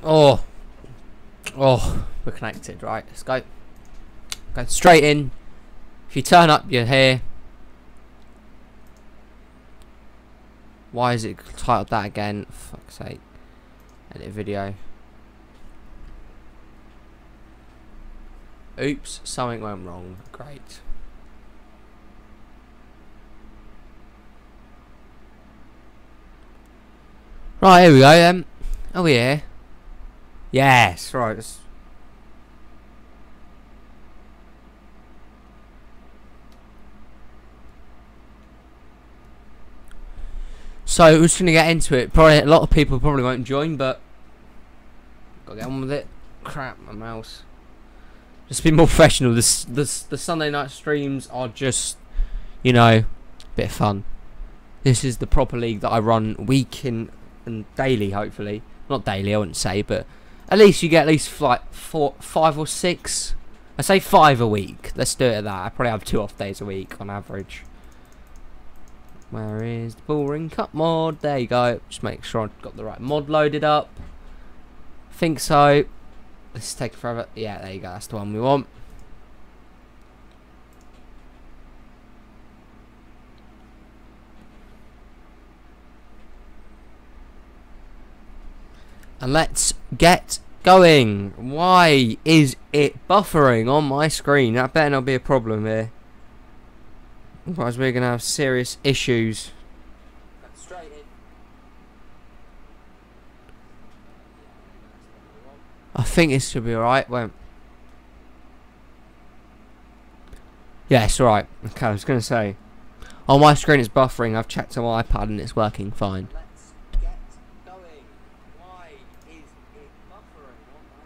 Oh, oh, we're connected. Right, let's go. Go straight in. If you turn up, you're here. Why is it titled that again? For fuck's sake. Edit video. Oops, something went wrong. Great. Right, here we go. Are we here? Yes, right. So we're just gonna get into it. Probably a lot of people probably won't join, but gotta get on with it. Crap, my mouse. Just be more professional. The Sunday night streams are just, you know, a bit of fun. This is the proper league that I run week in and daily, hopefully. Not daily, I wouldn't say, but at least you get at least like 5 or 6. I say 5 a week. Let's do it at that. I probably have 2 off days a week on average. Where is the Bullring Cup mod? There you go. Just make sure I've got the right mod loaded up. Think so. This is taking forever. Yeah, there you go. That's the one we want. And let's get going. Why is it buffering on my screen? That better not be a problem here. Otherwise we're going to have serious issues. Straight in. I think this should be alright. Won't. Yeah, it's alright. Okay, I was going to say. On my screen it's buffering. I've checked on my iPad and it's working fine. Let's get going. Why is it buffering on my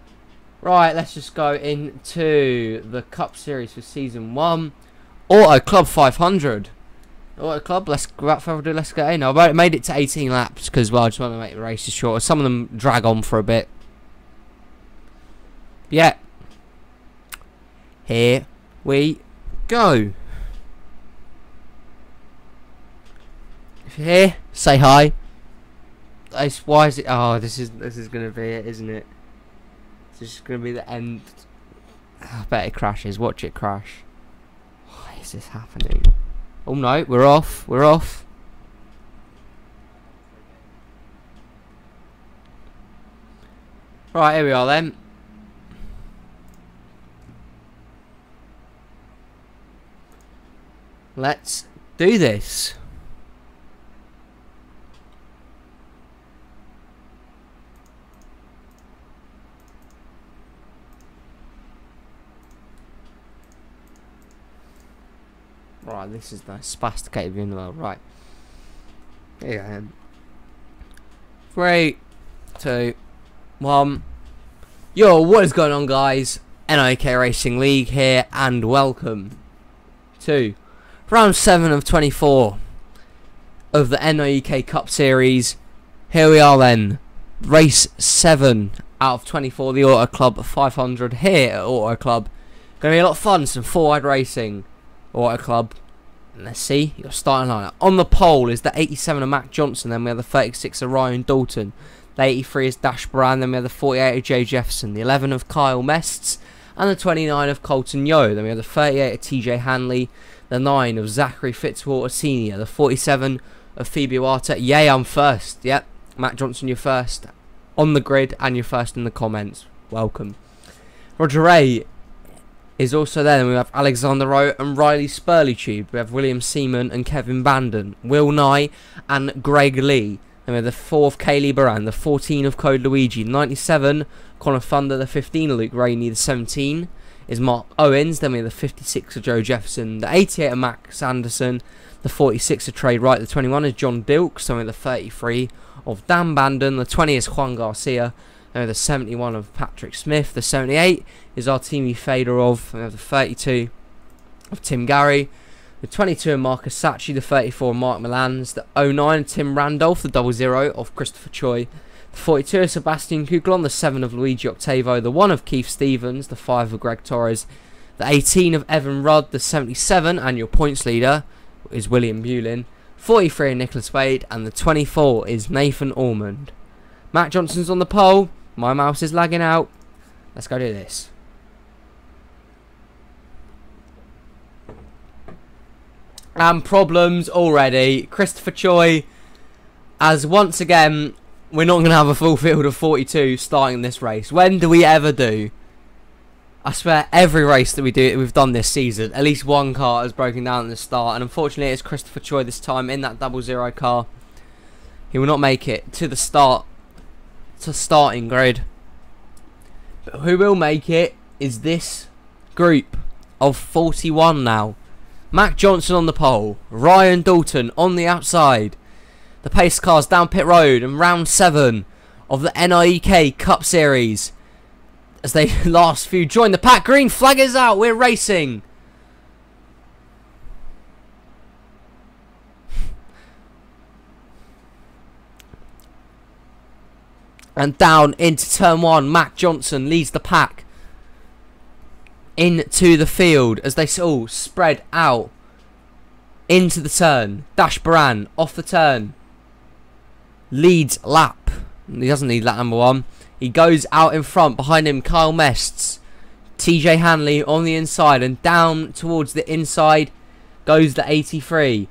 screen? Right, let's just go into the Cup Series for Season 1. Auto Club 500. Auto Club, without further ado, let's get in. I made it to 18 laps because, well, I just want to make the races shorter. Some of them drag on for a bit. Yeah. Here we go. If you're here, say hi. Why is it? Oh, this is gonna be it, isn't it? This is gonna be the end. I bet it crashes. Watch it crash. Why is this happening? Oh no, we're off. We're off. Right, here we are then. Let's do this. Right, this is the spasticated view in the world. Right. Here you go then. 3, 2, 1. Yo, what is going on, guys? NRUK Racing League here, and welcome to round 7 of 24 of the NRUK Cup Series. Here we are then. Race 7 out of 24, the Auto Club 500 here at Auto Club. Gonna be a lot of fun, some 4-wide racing. Auto Club. And let's see, your starting lineup. On the pole is the 87 of Matt Johnson, then we have the 36 of Ryan Dalton. The 83 is Dash Brand, then we have the 48 of Jay Jefferson, the 11 of Kyle Mests, and the 29 of Colton Yo. Then we have the 38 of TJ Hanley, the 9 of Zachary Fitzwater Sr., the 47 of Phoebe Wata. Yay, I'm first. Yep, Matt Johnson, you're first on the grid, and you're first in the comments. Welcome. Roger Ray is also there. Then we have Alexander Rowe and Riley Spurleytube. We have William Seaman and Kevin Bandon, Will Nye and Greg Lee. Then we have the 4 of Kaylee Baran, the 14 of Code Luigi, 97 Connor Thunder, the 15 of Luke Rainey, the 17 is Mark Owens. Then we have the 56 of Joe Jefferson, the 88 of Max Anderson, the 46 of Trey Wright, the 21 is John Dilks. Then we have the 33 of Dan Bandon, the 20 is Juan Garcia. Then we have the 71 of Patrick Smith, the 78 is Artemi Fedorov. We have the 32 of Tim Gary, the 22 of Marcus Sachi, the 34 of Mark Milans, the 09 of Tim Randolph, the 00 of Christopher Choi, the 42 of Sebastian Kuklon, the 7 of Luigi Octavo, the 1 of Keith Stevens, the 5 of Greg Torres, the 18 of Evan Rudd, the 77 and your points leader is William Bulin, 43 of Nicholas Wade, and the 24 is Nathan Ormond. Matt Johnson's on the pole. My mouse is lagging out. Let's go do this. And problems already. Christopher Choi, as once again, we're not going to have a full field of 42 starting this race. When do we ever do? I swear every race that we've done this season, at least one car has broken down at the start. And unfortunately it's Christopher Choi this time in that 00 car. He will not make it to the starting grid. But who will make it is this group of 41 now. Mac Johnson on the pole, Ryan Dalton on the outside. The pace cars down pit road in round 7 of the NRUK Cup Series. As they last few join the pack, green flag is out, we're racing. And down into turn 1, Mac Johnson leads the pack into the field as they all spread out into the turn. Dash Baran off the turn. Leads lap. He doesn't lead lap number 1. He goes out in front. Behind him, Kyle Mests. TJ Hanley on the inside. And down towards the inside goes the 83.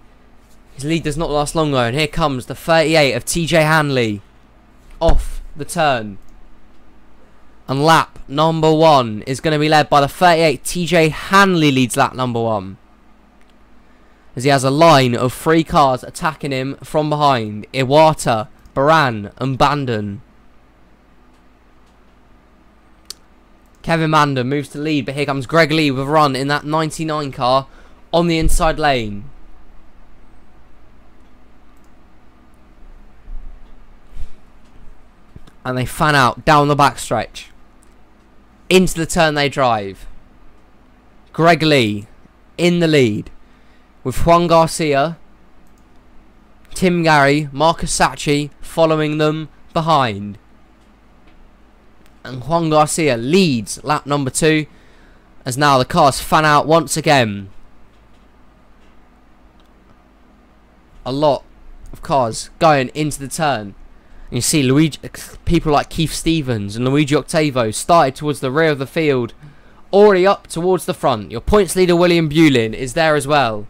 His lead does not last long though. And here comes the 38 of TJ Hanley. Off the turn. And lap number 1 is going to be led by the 38. TJ Hanley leads lap number 1. As he has a line of 3 cars attacking him from behind. Iwata, Baran and Bandon. Kevin Bandon moves to lead, but here comes Greg Lee with a run in that 99 car on the inside lane. And they fan out down the backstretch. Into the turn they drive. Greg Lee in the lead with Juan Garcia, Tim Gary, Marcus Sachi following them behind. And Juan Garcia leads lap number 2 as now the cars fan out once again. A lot of cars going into the turn. And you see people like Keith Stevens and Luigi Octavo started towards the rear of the field, already up towards the front. Your points leader William Bulin is there as well.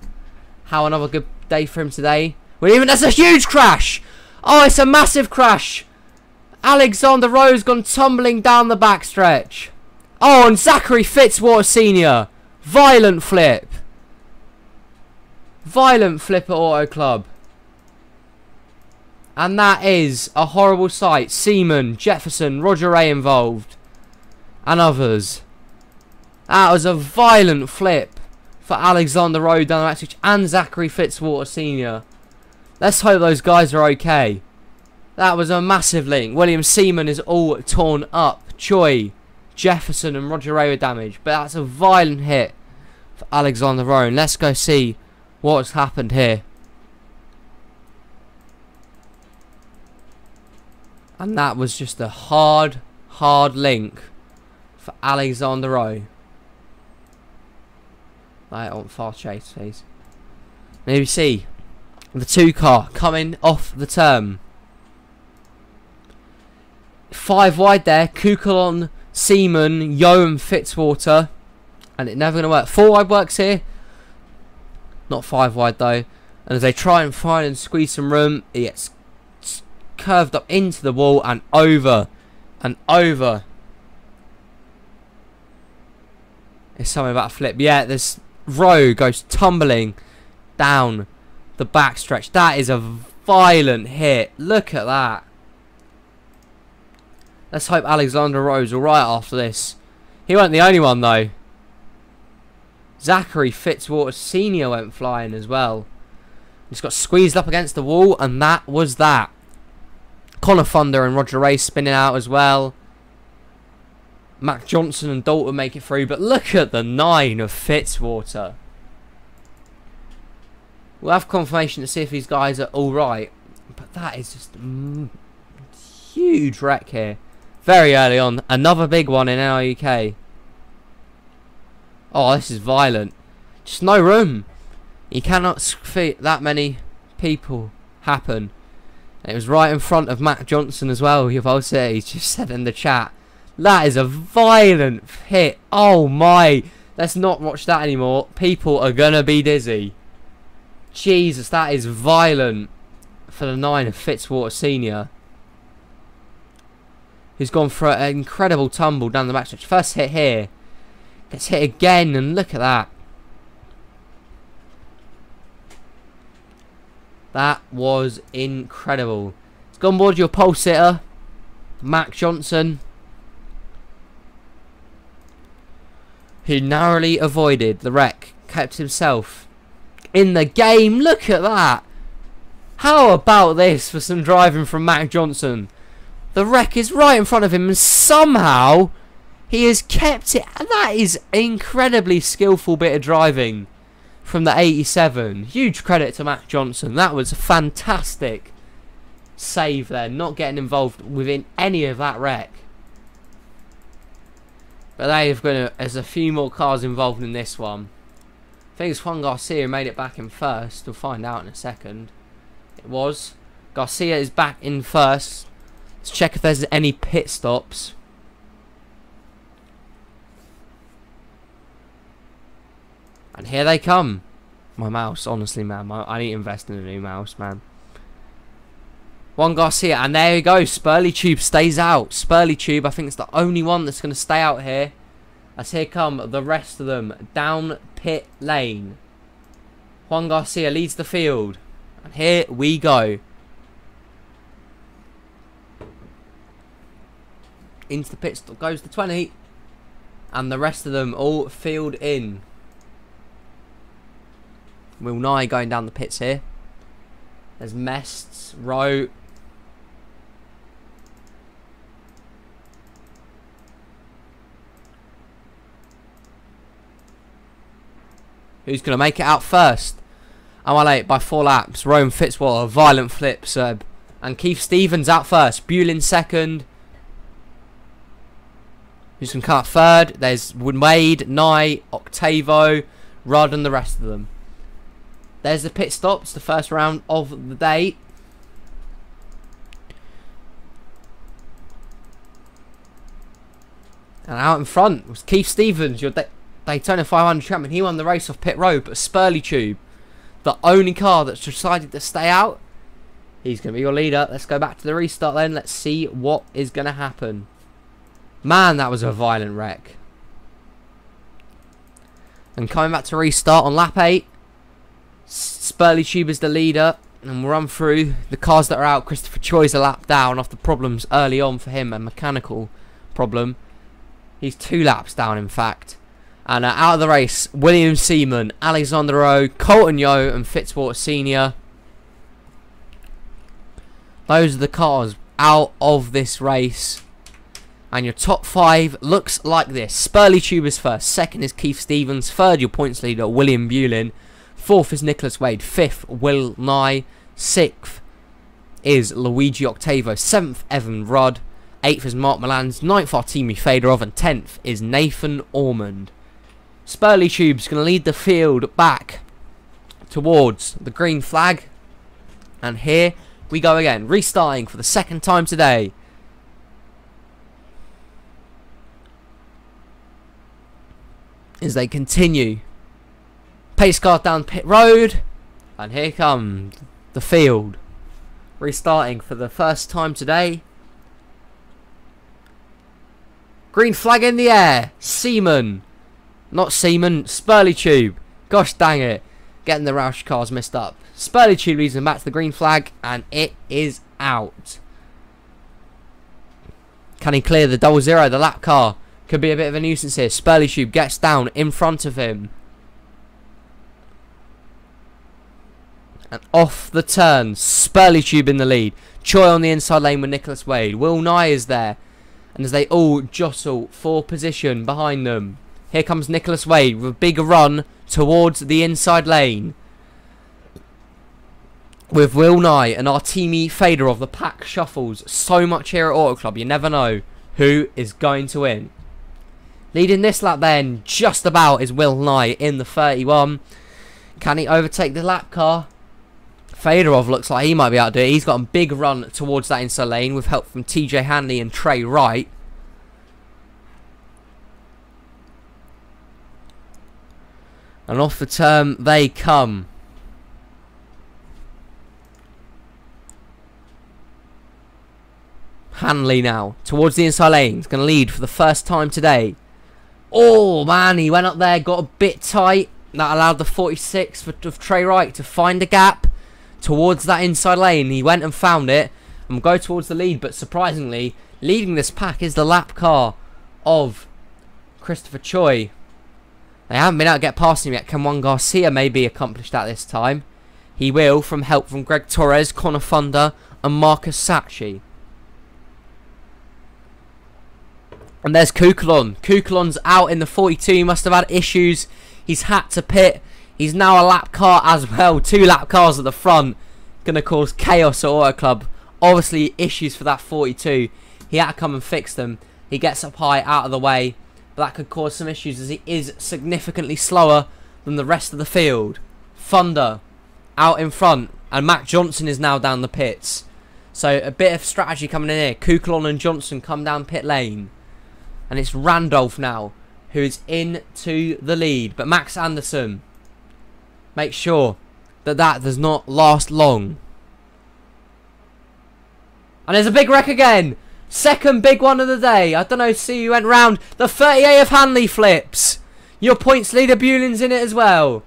How another good day for him today. Well, even that's a huge crash. Oh, it's a massive crash. Alexander Rose gone tumbling down the backstretch. Oh, and Zachary Fitzwater Sr. Violent flip. Violent flip at Auto Club. And that is a horrible sight. Seaman, Jefferson, Roger Ray involved. And others. That was a violent flip for Alexander Rose down the backstretch and Zachary Fitzwater Sr. Let's hope those guys are okay. That was a massive link. William Seaman is all torn up. Choi, Jefferson and Roger Ray were damaged. But that's a violent hit for Alexander Rowan. Let's go see what's happened here. And that was just a hard link for Alexander Rowe. Right, on fast chase, please. Maybe see the 2 car coming off the turn. 5 wide there. Kukulon, Seaman, Yo and Fitzwater. And it's never going to work. 4 wide works here. Not 5 wide though. And as they try and find and squeeze some room, it gets curved up into the wall and over. And over. It's something about a flip. Yeah, this row goes tumbling down the backstretch. That is a violent hit. Look at that. Let's hope Alexander Rowe's alright after this. He wasn't the only one though. Zachary Fitzwater Sr. went flying as well. Just got squeezed up against the wall, and that was that. Connor Thunder and Roger Ray spinning out as well. Mac Johnson and Dalton make it through, but look at the 9 of Fitzwater. We'll have confirmation to see if these guys are alright. But that is just huge wreck here. Very early on. Another big one in NRUK. Oh, this is violent. Just no room. You cannot fit that many people happen And it was right in front of Matt Johnson as well. You've all said, he's just said in the chat. That is a violent hit. Oh my. Let's not watch that anymore. People are going to be dizzy. Jesus, that is violent for the 9 of Fitzwater Senior. Who's gone for an incredible tumble down the backstretch. First hit here. Gets hit again, and look at that. That was incredible. It's gone board your pole sitter, Mac Johnson, who narrowly avoided the wreck, kept himself in the game. Look at that. How about this for some driving from Mac Johnson? The wreck is right in front of him, and somehow he has kept it. And that is incredibly skillful bit of driving from the 87. Huge credit to Mac Johnson. That was a fantastic save there, not getting involved within any of that wreck. But there's a few more cars involved in this one. I think it's Juan Garcia who made it back in first. We'll find out in a second. It was. Garcia is back in first. Let's check if there's any pit stops. And here they come. My mouse, honestly, man. I need to invest in a new mouse, man. Juan Garcia, and there you go. Spurley Tube stays out. Spurley Tube, I think it's the only one that's going to stay out here. As here come the rest of them down pit lane. Juan Garcia leads the field. And here we go. Into the pit stop goes the 20. And the rest of them all field in. Will Nye going down the pits here. There's Mests, Rowe. Who's going to make it out first? Am I late by 4 laps? Rome Fitzwater, violent flip, Seb. And Keith Stevens out first. Bulin second. Who's going to cut third? There's Wade, Nye, Octavo, Rudd, and the rest of them. There's the pit stops, the first round of the day. And out in front was Keith Stevens, your Daytona 500 champion. He won the race off pit road, but Spurley Tube, the only car that's decided to stay out, he's going to be your leader. Let's go back to the restart then. Let's see what is going to happen. Man, that was a violent wreck. And coming back to restart on lap 8. Spurley Tube is the leader, and we'll run through the cars that are out. Christopher Choi's a lap down after problems early on for him, a mechanical problem. He's 2 laps down, in fact. And out of the race, William Seaman, Alexander Rowe, Colton Yo, and Fitzwater Senior. Those are the cars out of this race. And your top 5 looks like this. Spurley Tube is first. Second is Keith Stevens. Third, your points leader, William Bulin. 4th is Nicholas Wade. 5th, Will Nye. 6th is Luigi Octavo. 7th, Evan Rudd. 8th is Mark Milans. 9th, Artemi Fedorov. And 10th is Nathan Ormond. Spurley Tube's going to lead the field back towards the green flag. And here we go again. Restarting for the second time today. As they continue. Pace car down pit road. And here comes the field. Restarting for the first time today. Green flag in the air. Seaman. Not Seaman. Spurley Tube. Gosh dang it. Getting the Roush cars messed up. Spurley Tube leads them back to the green flag. And it is out. Can he clear the 00? The lap car. Could be a bit of a nuisance here. Spurley Tube gets down in front of him. And off the turn. Spurley Tube in the lead. Choi on the inside lane with Nicholas Wade. Will Nye is there. And as they all jostle for position behind them. Here comes Nicholas Wade with a big run towards the inside lane. With Will Nye and Artemi Fedorov. The pack shuffles so much here at Auto Club. You never know who is going to win. Leading this lap then, just about, is Will Nye in the 31. Can he overtake the lap car? Fedorov looks like he might be able to do it. He's got a big run towards that inside lane with help from TJ Hanley and Trey Wright. And off the turn they come. Hanley now towards the inside lane. He's going to lead for the first time today. Oh man, he went up there, got a bit tight. That allowed the 46 of Trey Wright to find a gap towards that inside lane. He went and found it and go towards the lead. But surprisingly, leading this pack is the lap car of Christopher Choi. They haven't been able to get past him yet. Can Juan Garcia maybe accomplish that this time? He will, from help from Greg Torres, Connor Thunder and Marcus Sachi. And there's Kukulon. Kukulon's out in the 42. He must have had issues. He's had to pit. He's now a lap car as well. 2 lap cars at the front. Going to cause chaos at Auto Club. Obviously issues for that 42. He had to come and fix them. He gets up high, out of the way. But that could cause some issues as he is significantly slower than the rest of the field. Thunder out in front. And Matt Johnson is now down the pits. So a bit of strategy coming in here. Kukulon and Johnson come down pit lane. And it's Randolph now who is into the lead. But Max Anderson makes sure that that does not last long. And there's a big wreck again. Second big one of the day. I don't know, see who went round. The 38 of Hanley flips. Your points leader Bulin's in it as well.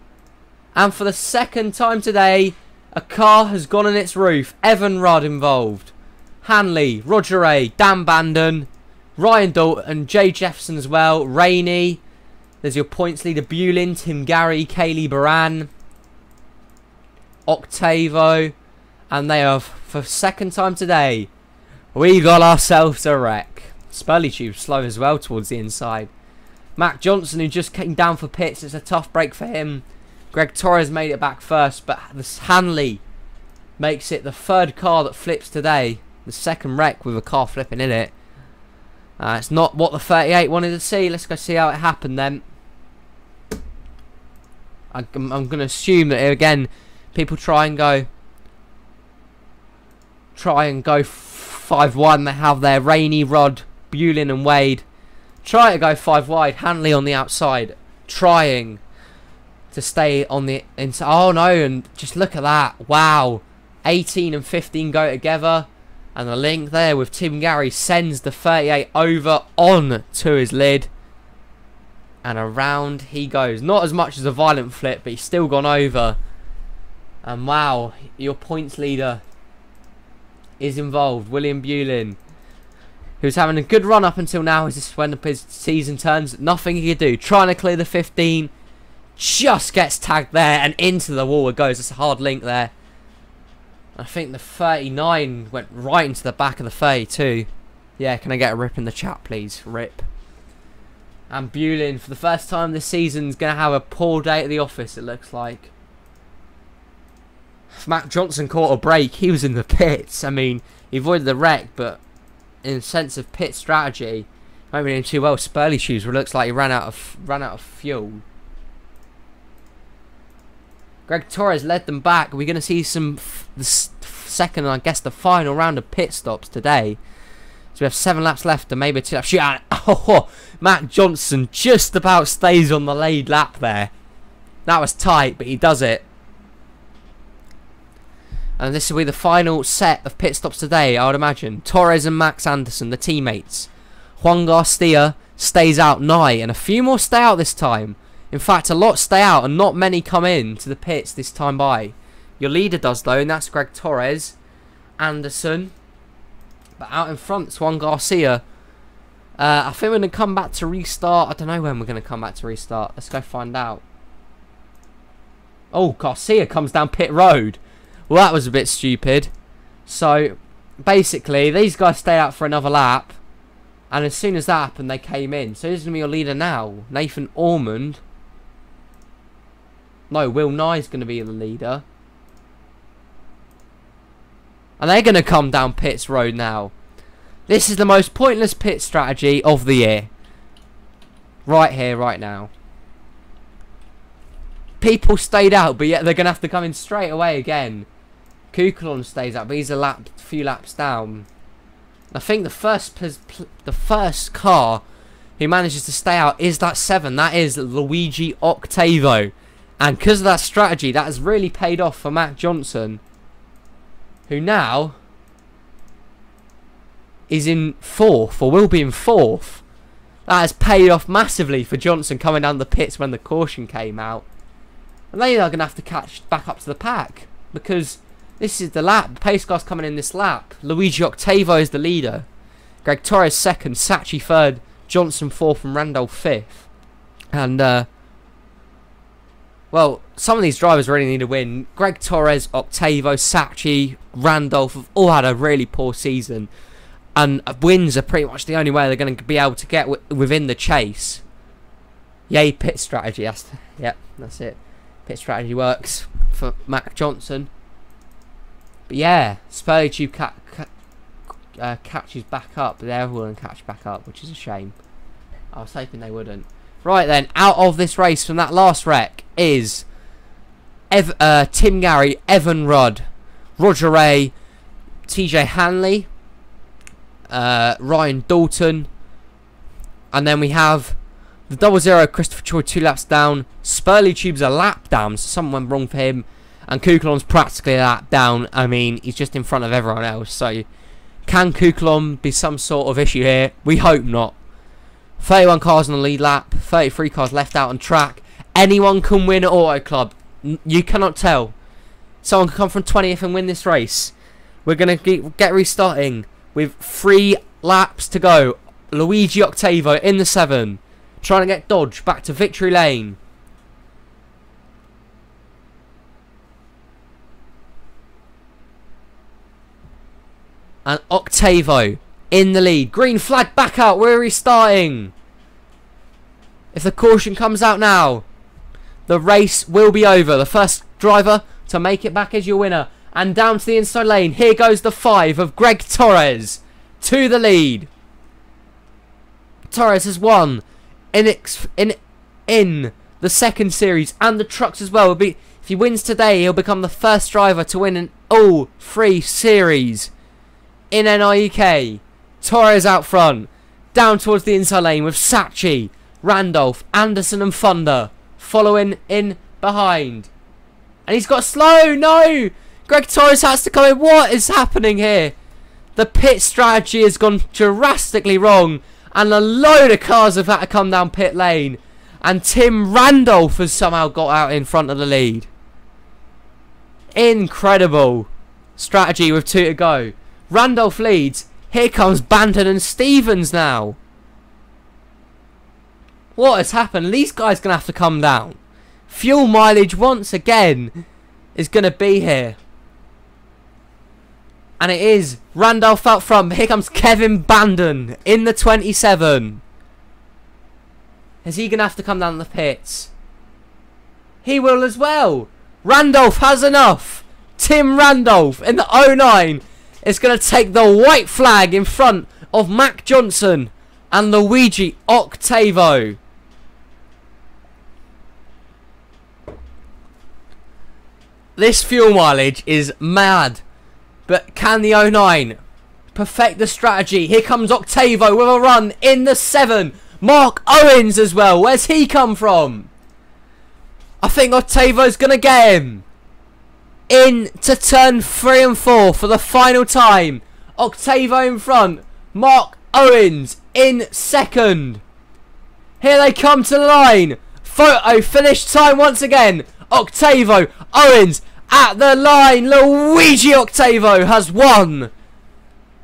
And for the second time today, a car has gone on its roof. Evan Rudd involved. Hanley, Roger A, Dan Bandon, Ryan Dalton, Jay Jefferson as well. Rainey. There's your points leader Bulin, Tim Gary, Kaylee Baran, Octavo. And they are, for second time today, we got ourselves a wreck. Spurley Tube slow as well towards the inside. Matt Johnson, who just came down for pits. It's a tough break for him. Greg Torres made it back first, but this Hanley makes it the third car that flips today. The second wreck with a car flipping in it. It's not what the 38 wanted to see. Let's go see how it happened then. I'm going to assume that again, people try and go 5-1. They have their Rainey, Rod, Bulin and Wade. Try to go 5 wide. Hanley on the outside. Trying to stay on the inside. Oh no, and just look at that. Wow. 18 and 15 go together. And the link there with Tim Gary sends the 38 over on to his lid. And around he goes. Not as much as a violent flip, but he's still gone over. And wow, your points leader is involved. William Bulin, who's having a good run up until now. Is this when his season turns? Nothing he can do. Trying to clear the 15. Just gets tagged there and into the wall it goes. It's a hard link there. I think the 39 went right into the back of the 32. Yeah, can I get a rip in the chat, please? Rip. And Bulin, for the first time this season, is going to have a poor day at the office, it looks like. If Matt Johnson caught a break, he was in the pits. I mean, he avoided the wreck, but in a sense of pit strategy, might be doing too well. Spurley shoes, where it looks like he ran out of fuel. Greg Torres led them back. We're going to see the second and I guess the final round of pit stops today. So we have 7 laps left and maybe 2 laps. Shoot, oh, Matt Johnson just about stays on the lead lap there. That was tight, but he does it. And this will be the final set of pit stops today, I would imagine. Torres and Max Anderson, the teammates. Juan Garcia stays out 9, and a few more stay out this time. In fact, a lot stay out and not many come in to the pits this time by. Your leader does though, and that's Greg Torres. Anderson. But out in front, it's Juan Garcia. I think we're going to come back to restart. I don't know when we're going to come back to restart. Let's go find out. Oh, Garcia comes down pit road. Well, that was a bit stupid. So, basically, these guys stay out for another lap. And as soon as that happened, they came in. So, who's going to be your leader now? Nathan Ormond. No, Will Nye's going to be the leader. And they're going to come down pits road now. This is the most pointless pit strategy of the year. Right here, right now. People stayed out, but yet they're going to have to come in straight away again. Kukulon stays up, but he's a few laps down. I think the first car who manages to stay out is that 7. That is Luigi Octavo. And because of that strategy, that has really paid off for Matt Johnson, who now is in 4th, or will be in 4th. That has paid off massively for Johnson coming down the pits when the caution came out. And they are going to have to catch back up to the pack, because this is the lap. The pace car's coming in this lap. Luigi Octavo is the leader. Greg Torres 2nd, Sachi 3rd, Johnson 4th, and Randolph 5th. And, well, some of these drivers really need a win. Greg Torres, Octavo, Sachi, Randolph have all had a really poor season. And wins are pretty much the only way they're going to be able to get within the chase. Yay, pit strategy. Yep, that's it. Pit strategy works for Matt Johnson. But yeah, Spurley Tube catches back up. They're all going to catch back up, which is a shame. I was hoping they wouldn't. Right then, out of this race from that last wreck is Tim Gary, Evan Rudd, Roger Ray, TJ Hanley, Ryan Dalton, and then we have the 00 Christopher Choi 2 laps down. Spurley Tube's a lap down, so something went wrong for him, and Kukulon's practically a lap down. I mean, he's just in front of everyone else, so can Kukulon be some sort of issue here? We hope not. 31 cars on the lead lap, 33 cars left out on track. Anyone can win at Auto Club. You cannot tell. Someone can come from 20th and win this race. We're going to get restarting with 3 laps to go. Luigi Octavo in the 7, trying to get Dodge back to victory lane. And Octavo in the lead. Green flag back out. We're restarting. If the caution comes out now, the race will be over. The first driver to make it back is your winner. And down to the inside lane, here goes the 5 of Greg Torres to the lead. Torres has won in the second series and the trucks as well. If he wins today, he'll become the first driver to win in all 3 series in NRUK. Torres out front, down towards the inside lane with Sachi, Randolph, Anderson and Thunder following in behind. And he's got slow. No! Greg Torres has to come in. What is happening here? The pit strategy has gone drastically wrong, and a load of cars have had to come down pit lane. And Tim Randolph has somehow got out in front of the lead. Incredible strategy with 2 to go. Randolph leads. Here comes Banton and Stevens now. What has happened? These guys are going to have to come down. Fuel mileage once again is going to be here. And it is Randolph out front. But here comes Kevin Bandon in the 27. Is he going to have to come down the pits? He will as well. Randolph has enough. Tim Randolph in the 09 is going to take the white flag in front of Mac Johnson and Luigi Octavo. This fuel mileage is mad. But can the 09 perfect the strategy? Here comes Octavo with a run in the 7. Mark Owens as well. Where's he come from? I think Octavo's going to get him. Into turn 3 and 4 for the final time. Octavo in front. Mark Owens in second. Here they come to the line. Photo finish time once again. Octavo, Owens at the line. Luigi Octavo has won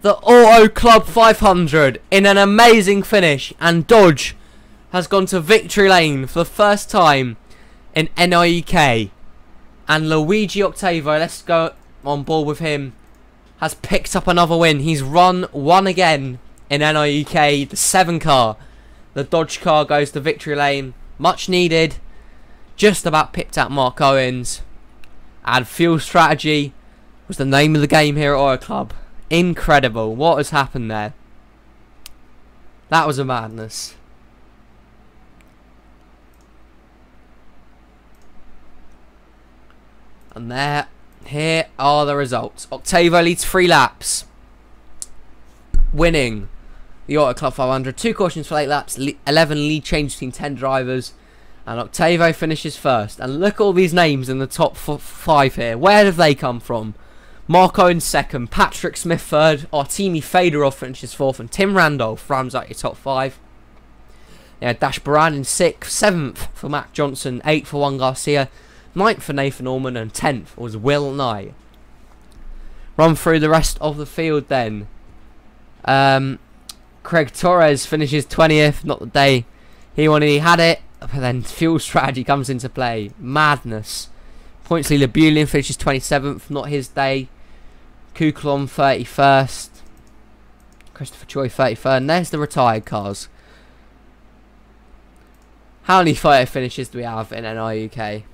the Auto Club 500 in an amazing finish. And Dodge has gone to victory lane for the first time in NRUK. And Luigi Octavo, let's go on board with him, has picked up another win. He's run 1 again in NRUK. The 7 car, the Dodge car, goes to victory lane. Much needed. Just about pipped out Mark Owens. And fuel strategy was the name of the game here at Auto Club. Incredible. What has happened there? That was a madness. And there, here are the results. Octavo leads 3 laps, winning the Auto Club 500. 2 cautions for 8 laps, 11 lead change between 10 drivers, and Octavo finishes first. And look at all these names in the top 5 here. Where have they come from? Marco in second, Patrick Smith third, Artemi Fedorov finishes fourth, and Tim Randolph rounds out your top 5. Yeah, Dash Baran in 6th, 7th for Matt Johnson, 8th for Juan Garcia, 9th for Nathan Orman, and 10th was Will Nye. Run through the rest of the field then. Craig Torres finishes 20th, not the day he wanted, he had it, but then fuel strategy comes into play. Madness. Points leader Bullion finishes 27th, not his day. Kuklon 31st. Christopher Choi 33rd. And there's the retired cars. How many photo finishes do we have in NRUK?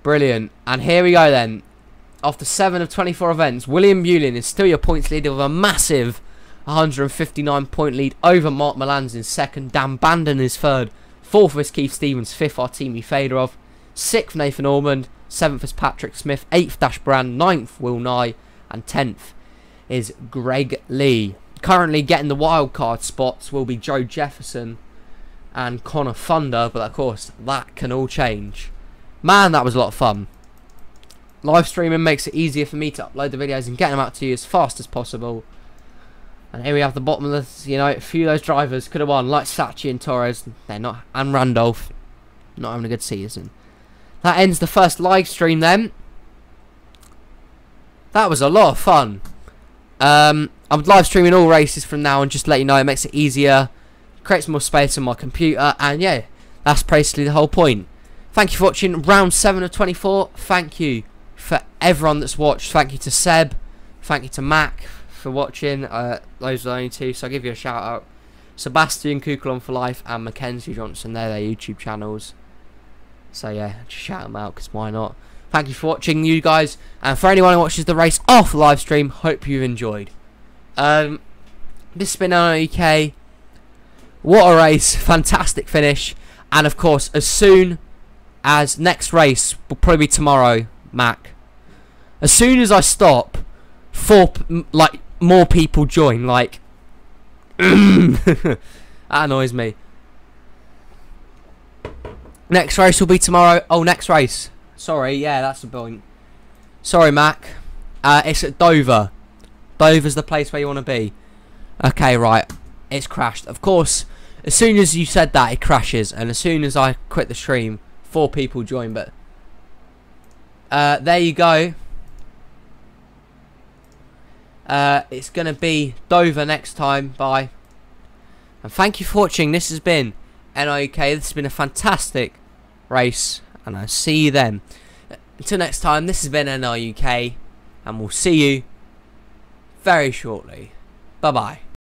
Brilliant. And here we go then. After 7 of 24 events, William Bullion is still your points leader with a massive 159 point lead over Mark Milans in second. Dan Bandon is third. 4th is Keith Stevens. 5th Artemi Fedorov. 6th Nathan Ormond. 7th is Patrick Smith. 8th Dash Brand. 9th Will Nye. And 10th is Greg Lee. Currently getting the wildcard spots will be Joe Jefferson and Connor Thunder. But of course that can all change. Man, that was a lot of fun. Live streaming makes it easier for me to upload the videos and get them out to you as fast as possible. And here we have the bottom of the, a few of those drivers could have won, like Sachi and Torres. They're not, and Randolph, not having a good season. That ends the first live stream then. That was a lot of fun. I'm live streaming all races from now on, just to let you know. It makes it easier, creates more space on my computer, and yeah, that's basically the whole point. Thank you for watching round 7 of 24. Thank you for everyone that's watched. Thank you to Seb. Thank you to Mac for watching. Those are the only 2, so I'll give you a shout out. Sebastian Kukulon for life and Mackenzie Johnson. They're their YouTube channels. So yeah, just shout them out because why not. Thank you for watching, you guys. And for anyone who watches the race off the live stream, hope you've enjoyed. This has been NRUK. What a race. Fantastic finish. And of course, as soon as next race will probably be tomorrow, Mac. As soon as I stop, more people join. Like, that annoys me. Next race will be tomorrow. Oh, next race. Sorry, yeah, that's the point. Sorry, Mac. It's at Dover. Dover's the place where you want to be. Okay, right. It's crashed. Of course, as soon as you said that, it crashes. And as soon as I quit the stream, 4 people join. But there you go. It's going to be Dover next time. Bye. And thank you for watching. This has been NRUK. This has been a fantastic race. And I'll see you then. Until next time, this has been NRUK. And we'll see you very shortly. Bye-bye.